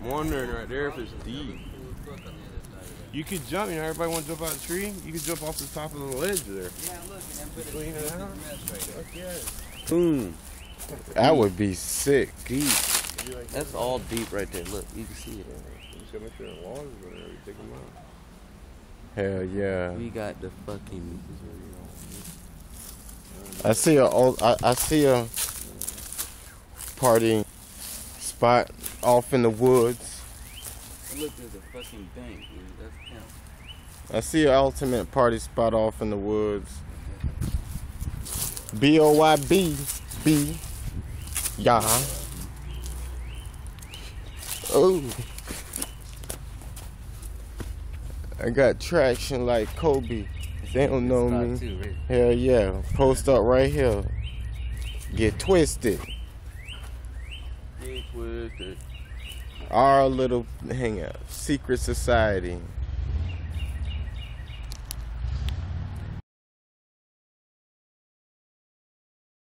I'm wondering right there if it's deep. You could jump, you know, everybody want to jump out of the tree. You could jump off the top of the ledge there. Yeah, look, and then put it in the mess right there. Boom. That would be sick. Deep. That's all deep right there. Look, you can see it. You just gotta make sure the walls are there. You take them out. Hell yeah. We got the fucking. I see a party spot off in the woods. Look, there's a fucking bank, dude. That's him. I see an ultimate party spot off in the woods. BOYB. Yeah. Oh. I got traction like Kobe. They don't know me. Too, right? Hell yeah. Post up right here. Get twisted. Get twisted. Our little hangout. Secret society.